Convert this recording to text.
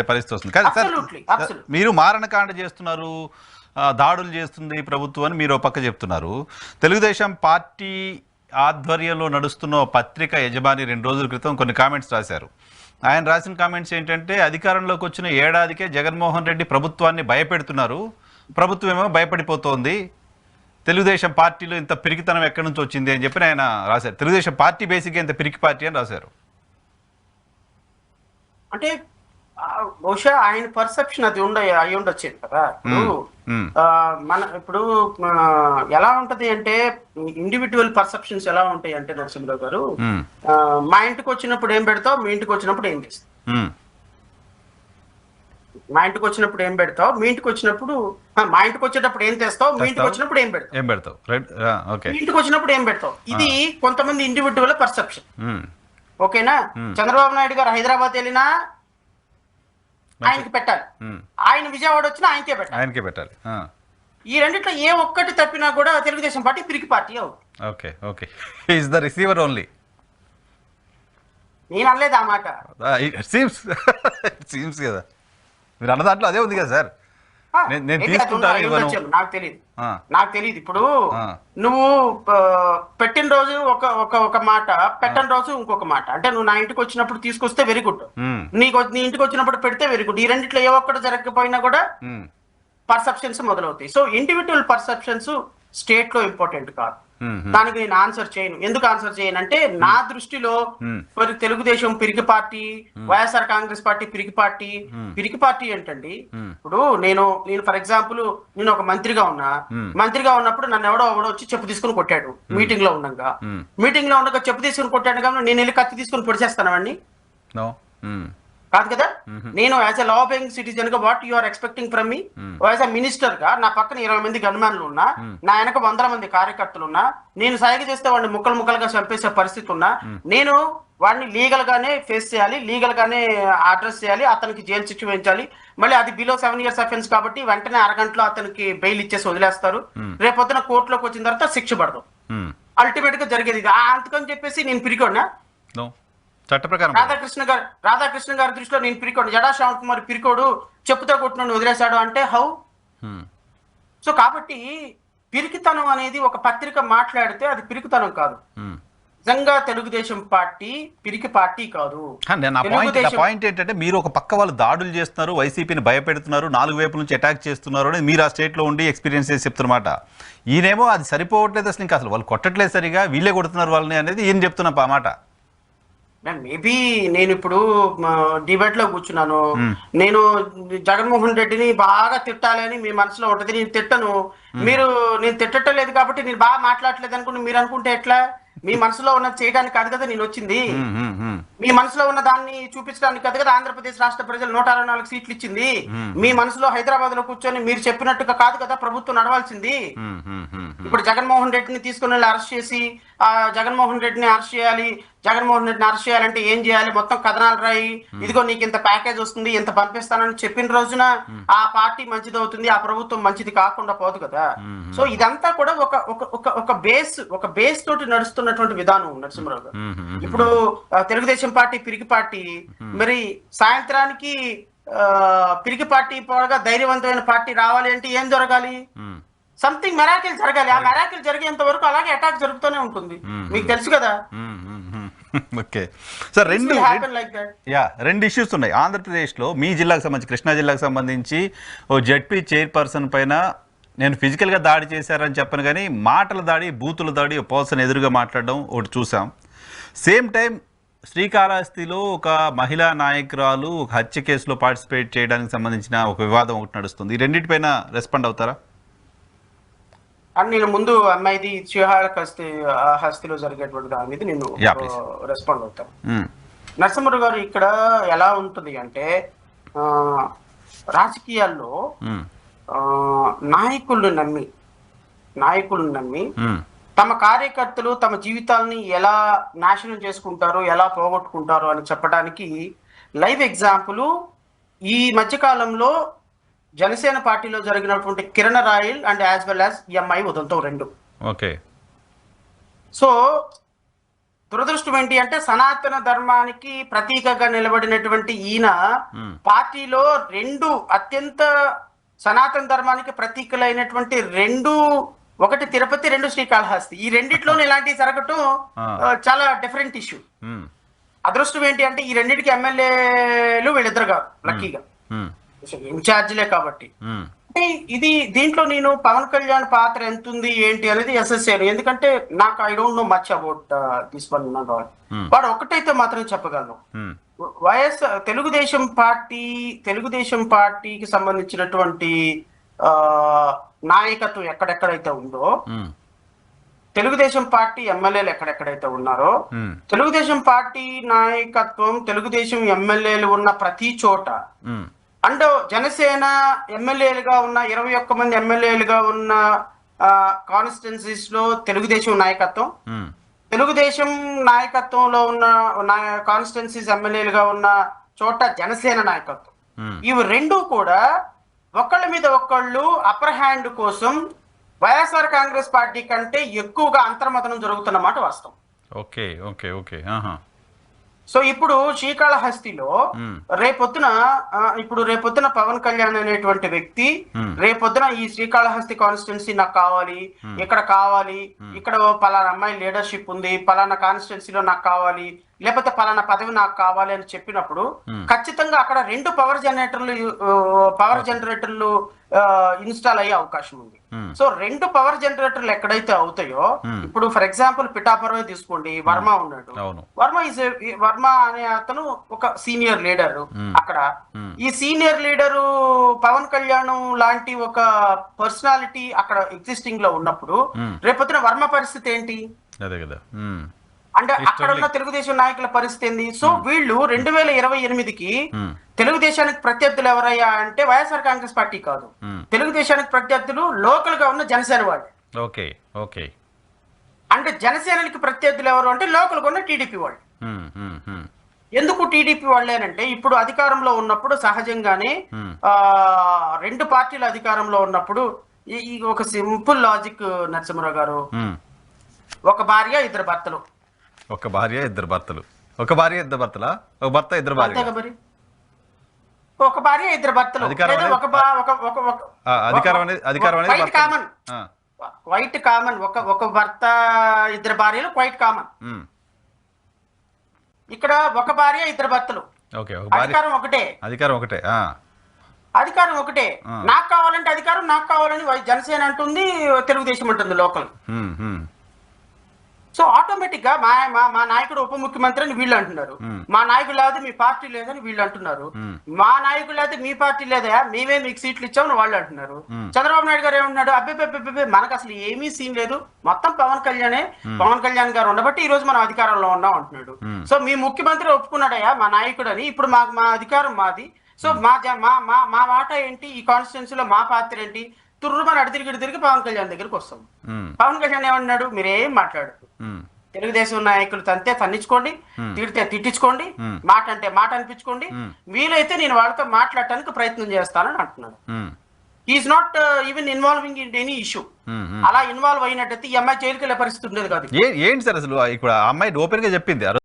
పరిస్థితి వస్తుంది. కానీ సార్ మీరు మారణకాండ చేస్తున్నారు, దాడులు చేస్తుంది ప్రభుత్వం అని మీరు పక్క చెప్తున్నారు. తెలుగుదేశం పార్టీ ఆధ్వర్యంలో నడుస్తున్న పత్రిక యజమాని 2 రోజుల క్రితం కొన్ని కామెంట్స్ రాశారు. ఆయన రాసిన కామెంట్స్ ఏంటంటే, అధికారంలోకి వచ్చిన ఏడాదికే జగన్మోహన్ రెడ్డి ప్రభుత్వాన్ని భయపెడుతున్నారు, ప్రభుత్వం ఏమో భయపడిపోతోంది, తెలుగుదేశం పార్టీలో ఇంత పిరికితనం ఎక్కడి నుంచి వచ్చింది అని చెప్పి ఆయన రాశారు. తెలుగుదేశం పార్టీ బేసిక్గా ఇంత పిరికి పార్టీ అని రాశారు. అంటే బహుశా ఆయన పర్సెప్షన్ అది అయి ఉండొచ్చు కదా. ఇప్పుడు ఎలా ఉంటది అంటే, ఇండివిజువల్ పర్సెప్షన్స్ ఎలా ఉంటాయి అంటే నరసింహరావు గారు, మా ఇంటికి వచ్చినప్పుడు ఏం పెడతావు, మీ ఇంటికి వచ్చినప్పుడు ఏం చేస్తావు, మా ఇంటికి వచ్చినప్పుడు ఏం పెడతావు, మీ ఇంటికి వచ్చినప్పుడు మా ఇంటికి వచ్చేటప్పుడు ఏం తెస్తావు, మీ ఇంటికి వచ్చినప్పుడు ఏం పెడతావు, మీ ఇంటికి వచ్చినప్పుడు ఏం పెడతావు. ఇది కొంతమంది ఇండివిజువల్ పర్సెప్షన్. ఓకేనా. చంద్రబాబు నాయుడు గారు హైదరాబాద్ వెళ్ళినా ఆయనకి పెట్టాలి, ఆయన విజయవాడ వచ్చినా ఆయనకే పెట్టాలి. ఈ రెండిట్లో ఏ ఒక్కటి తప్పినా కూడా తెలుగుదేశం పార్టీ పిరికి పార్టీ అవుతుంది. నేను అనలేదు ఆ మాట. కదా మీరు అన్న దాంట్లో అదే ఉంది కదా సార్. నాకు తెలియదు. ఇప్పుడు నువ్వు పెట్టిన రోజు ఒక మాట, పెట్టని రోజు ఇంకొక మాట. అంటే నువ్వు నా ఇంటికి వచ్చినప్పుడు తీసుకొస్తే వెరీ గుడ్, నీ ఇంటికి వచ్చినప్పుడు పెడితే వెరీ గుడ్. ఈ రెండిట్లో ఏ ఒక్కటి జరగకపోయినా కూడా పర్సెప్షన్స్ మొదలవుతాయి. సో ఇండివిజువల్ పర్సెప్షన్స్ స్టేట్ లో ఇంపార్టెంట్ కాదు. దానికి నేను ఆన్సర్ చేయను. ఎందుకు ఆన్సర్ చేయను అంటే, నా దృష్టిలో తెలుగుదేశం పిరికి పార్టీ, వైఎస్ఆర్ కాంగ్రెస్ పార్టీ పిరికి పార్టీ ఏంటండి. ఇప్పుడు నేను ఫర్ ఎగ్జాంపుల్ నేను ఒక మంత్రిగా ఉన్నప్పుడు నన్ను ఎవడో వచ్చి చెప్పు తీసుకుని కొట్టాడు మీటింగ్ లో ఉండగా చెప్పు తీసుకుని కొట్టాడు కాబట్టి నేను వెళ్ళి కత్తి తీసుకుని పొడిచేస్తానండి? కాదు కదా. నేను as a law abiding citizen గా what you are expecting from me, as a minister గా నా పక్కన 20 మంది గన్మ్యాన్లు ఉన్నా, నా వెనక 100 మంది కార్యకర్తలు ఉన్నా, నేను సైగ చేస్తే వాడిని ముక్కలుగా చంపేసే పరిస్థితి ఉన్నా, నేను వాడిని లీగల్ గానే ఫేస్ చేయాలి, లీగల్ గానే అడ్రస్ చేయాలి, అతనికి జైలు శిక్ష వేయించాలి. మళ్ళీ అది బిలో 7 years అఫెన్స్ కాబట్టి వెంటనే అరగంటలో అతనికి బెయిల్ ఇచ్చేసి వదిలేస్తారు. రేపొద్దున కోర్టులోకి వచ్చిన తర్వాత శిక్ష పడదు. అల్టిమేట్ గా జరిగేది ఇది. అందుకని చెప్పేసి నేను పిరికోడినా? రాధాకృష్ణ గారి దృష్టిలో నేను పిరికోడు, జడా శ్యామ్ కుమార్ పిరికోడు, చెప్పుతో కొట్టిన వదిలేశాడు అంటే హౌ? సో కాబట్టి పిరికితనం అనేది ఒక పత్రిక మాట్లాడితే అది పిరికితనం కాదు. నిజంగా తెలుగుదేశం పార్టీ పిరికి పార్టీ కాదు. పాయింట్ ఏంటంటే, మీరు ఒక పక్క వాళ్ళు దాడులు చేస్తున్నారు, వైసీపీని భయపెడుతున్నారు, 4 వైపుల నుంచి అటాక్ చేస్తున్నారు అని మీరు ఆ స్టేట్ లో ఉండి ఎక్స్పీరియన్స్ చేసి చెప్తున్నమాట. ఈయనేమో అది సరిపోవట్లేదు, అసలు వాళ్ళు కొట్టట్లేదు సరిగా, వీళ్ళే కొడుతున్నారు వాళ్ళని అనేది ఈయన చెప్తున్నా ఆ మాట. మేబీ నేను ఇప్పుడు డిబేట్ లో కూర్చున్నాను, నేను జగన్మోహన్ రెడ్డిని బాగా తిట్టాలి అని మీ మనసులో ఉంటది. నేను తిట్టను, నేను తిట్టడం లేదు కాబట్టి నేను బాగా మాట్లాడలేదు అనుకుంటే మీరు అనుకుంటే ఎట్లా? మీ మనసులో ఉన్నది చేయడానికి కాదు కదా నేను వచ్చింది, మీ మనసులో ఉన్న దాన్ని చూపించడానికి కాదు కదా ఆంధ్రప్రదేశ్ రాష్ట్ర ప్రజలు 164 సీట్లు ఇచ్చింది. మీ మనసులో హైదరాబాద్ లో కూర్చొని మీరు చెప్పినట్టుగా కాదు కదా ప్రభుత్వం నడవాల్సింది. ఇప్పుడు జగన్మోహన్ రెడ్డిని తీసుకుని వెళ్ళి అరెస్ట్ చేసి, జగన్మోహన్ రెడ్డిని అరెస్ట్ చేయాలంటే ఏం చేయాలి, మొత్తం కథనాలు రాయి, ఇదిగో నీకు ఇంత ప్యాకేజ్ వస్తుంది, ఇంత పంపిస్తానని చెప్పిన రోజున ఆ పార్టీ మంచిది అవుతుంది, ఆ ప్రభుత్వం మంచిది కాకుండా పోదు కదా. సో ఇదంతా కూడా ఒక బేస్ తోటి నడుస్తున్నటువంటి విధానం నరసింహరావు గారు. ఇప్పుడు తెలుగుదేశం పార్టీ పిరికి పార్టీ, మరి సాయంత్రానికి పిరికి పార్టీ పోగా ధైర్యవంతమైన పార్టీ రావాలి అంటే ఏం జరగాలి? సంథింగ్ మెరాకిల్ జరగాలి. ఆ మెరాకిల్ జరిగేంత వరకు అలాగే అటాక్ జరుగుతూనే ఉంటుంది, మీకు తెలుసు కదా. ఓకే సార్, రెండు ఇష్యూస్ ఉన్నాయి ఆంధ్రప్రదేశ్లో. మీ జిల్లాకు సంబంధించి, కృష్ణా జిల్లాకు సంబంధించి ఓ జడ్పీ చైర్పర్సన్ పైన నేను ఫిజికల్గా దాడి చేశారని చెప్పను, కానీ మాటల దాడి, బూతుల దాడి, పర్సన్ ఎదురుగా మాట్లాడడం ఒకటి చూసాం. సేమ్ టైం శ్రీకాళహస్తిలో ఒక మహిళా నాయకురాలు ఒక హత్య కేసులో పార్టిసిపేట్ చేయడానికి సంబంధించిన ఒక వివాదం ఒకటి నడుస్తుంది. ఈ రెండింటిపైన రెస్పాండ్ అవుతారా? అని నేను ముందు అమ్మాయిది శ్రీకాళహస్తిలో జరిగేటువంటి దాని మీద నేను రెస్పాండ్ అవుతాను. నరసింహరావు గారు, ఇక్కడ ఎలా ఉంటుంది అంటే, రాజకీయాల్లో నాయకులను నమ్మి తమ కార్యకర్తలు తమ జీవితాలని ఎలా నాశనం చేసుకుంటారో, ఎలా పోగొట్టుకుంటారో అని చెప్పడానికి లైవ్ ఎగ్జాంపుల్ ఈ మధ్యకాలంలో జనసేన పార్టీలో జరిగినటువంటి Kiran royal and as well as MI ఉదంతం 2. ఓకే. సో దురదృష్టం ఏంటి అంటే సనాతన ధర్మానికి ప్రతీకగా నిలబడినటువంటి ఈయన పార్టీలో రెండు అత్యంత సనాతన ధర్మానికి ప్రతీకలైనటువంటి రెండు, ఒకటి తిరుపతి, రెండు శ్రీకాళహస్తి, ఈ రెండిట్లోనే ఇలాంటివి జరగటం చాలా డిఫరెంట్ ఇష్యూ. అదృష్టం ఏంటి అంటే ఈ రెండింటికి ఎమ్మెల్యేలు వీళ్ళిద్దరు కాదు, లక్కీగా ఇన్ఛార్జీలే కాబట్టి. ఇది దీంట్లో నేను పవన్ కళ్యాణ్ పాత్ర ఎంత ఉంది ఏంటి అనేది అసెస్ చేయను, ఎందుకంటే నాకు I don't know much about this one. వాడు ఒకటైతే మాత్రం చెప్పగలను, తెలుగుదేశం పార్టీకి సంబంధించినటువంటి నాయకత్వం ఎక్కడెక్కడైతే ఉందో, తెలుగుదేశం పార్టీ ఎమ్మెల్యేలు ఎక్కడెక్కడైతే ఉన్నారో, తెలుగుదేశం పార్టీ నాయకత్వం, తెలుగుదేశం ఎమ్మెల్యేలు ఉన్న ప్రతి చోట, అండ్ జనసేన ఎమ్మెల్యేలుగా ఉన్న 21 మంది ఎమ్మెల్యేలుగా ఉన్న కాన్స్టిట్యున్సీస్ లో తెలుగుదేశం నాయకత్వం, తెలుగుదేశం నాయకత్వంలో ఉన్న కాన్స్టిట్యున్సీస్ ఎమ్మెల్యేలుగా ఉన్న చోట జనసేన నాయకత్వం, ఇవి రెండు కూడా ఒకళ్ళ మీద ఒకళ్ళు అప్పర్ హ్యాండ్ కోసం వైఎస్ఆర్ కాంగ్రెస్ పార్టీ కంటే ఎక్కువగా అంతర్మతనం జరుగుతున్నమాట వాస్తవం. Okay okay okay. సో ఇప్పుడు శ్రీకాళహస్తిలో రేపొద్దున పవన్ కళ్యాణ్ అనేటువంటి వ్యక్తి రేపొద్దున ఈ శ్రీకాళహస్తి కాన్స్టిట్యున్సీ నాకు కావాలి, ఇక్కడ పలానా అమ్మాయి లీడర్షిప్ ఉంది, పలానా కాన్స్టిట్యున్సీలో నాకు కావాలి, లేకపోతే పలానా పదవి నాకు కావాలి అని చెప్పినప్పుడు ఖచ్చితంగా అక్కడ రెండు పవర్ జనరేటర్లు ఇన్స్టాల్ అయ్యే అవకాశం ఉంది. సో రెండు పవర్ జనరేటర్లు ఎక్కడైతే అవుతాయో, ఇప్పుడు ఫర్ ఎగ్జాంపుల్ పిఠాపురమే తీసుకోండి, వర్మ ఉన్నాడు, వర్మ అనే అతను ఒక సీనియర్ లీడర్ అక్కడ. ఈ సీనియర్ లీడరు పవన్ కళ్యాణ్ లాంటి ఒక పర్సనాలిటీ అక్కడ ఎగ్జిస్టింగ్ లో ఉన్నప్పుడు రేపొద్దున వర్మ పరిస్థితి ఏంటి? అంటే అక్కడ ఉన్న తెలుగుదేశం నాయకుల పరిస్థితి ఏంది? సో వీళ్ళు 2028కి తెలుగుదేశానికి ప్రత్యర్థులు ఎవరయ్యా అంటే వైఎస్ఆర్ కాంగ్రెస్ పార్టీ కాదు, తెలుగుదేశానికి ప్రత్యర్థులు లోకల్ గా ఉన్న జనసేన వాళ్ళు. Okay okay. అంటే జనసేనకి ప్రత్యర్థులు ఎవరు అంటే లోకల్ గా ఉన్న టీడీపీ వాళ్ళు. ఎందుకు టీడీపీ వాళ్ళేనంటే ఇప్పుడు అధికారంలో ఉన్నప్పుడు సహజంగానే రెండు పార్టీలు అధికారంలో ఉన్నప్పుడు ఈ ఒక సింపుల్ లాజిక్ నరసింహరావు గారు, ఒక భార్య ఇద్దరు భర్తలు, ఒక భార్య ఇద్దరు భర్తలా, ఒక భర్త ఇద్దరు భార్య, ఒక భార్య ఇద్దరు భర్తలు, వైట్ కామన్, ఒక భర్త ఇద్దరు భార్యలు క్వైట్ కామన్. ఇక్కడ ఒక భార్య ఇద్దరు భర్తలు, అధికారం ఒకటే. నాకు కావాలంటే అధికారం, నాకు కావాలని జనసేన అంటుంది, తెలుగుదేశం అంటుంది లోకల్. సో ఆటోమేటిక్ గా మా నాయకుడు ఉప ముఖ్యమంత్రి అని వీళ్ళు అంటున్నారు, మా నాయకుడు లేదు మీ పార్టీ లేదని వీళ్ళు అంటున్నారు, మా నాయకుడు లేదు మీ పార్టీ లేదా మేమే మీకు సీట్లు ఇచ్చామని వాళ్ళు అంటున్నారు. చంద్రబాబు నాయుడు గారు ఏమంటున్నాడు, అబ్బే మనకు అసలు ఏమీ సీన్ లేదు, మొత్తం పవన్ కళ్యాణ్ గారు ఉండబట్టి ఈ రోజు మనం అధికారంలో ఉన్నాం అంటున్నాడు. సో మీ ముఖ్యమంత్రి ఒప్పుకున్నాడయ్యా మా నాయకుడు అని, ఇప్పుడు మా అధికారం మాది, సో మా వాటా ఏంటి, ఈ కాన్స్టిట్యున్సీలో మా పాత్ర ఏంటి, తుర్రుమని తిరిగి పవన్ కళ్యాణ్ దగ్గరికి వస్తాం. పవన్ కళ్యాణ్ ఏమన్నాడు, మీరేం మాట్లాడదు, తెలుగుదేశం నాయకులు తంతే తన్నించుకోండి, తిడితే తిట్టించుకోండి, మాట అంటే మాట అనిపించుకోండి, వీలైతే నేను వాళ్ళతో మాట్లాడటానికి ప్రయత్నం చేస్తానని అంటున్నాడు. Is not even involving in any issue. అలా ఇన్వాల్వ్ అయినట్టయితే ఈ అమ్మాయి జైలుకి వెళ్ళే పరిస్థితి ఉండేది కాదు. ఏంటి సార్ అసలు ఇప్పుడు అమ్మాయి ఓపెన్ గా చెప్పింది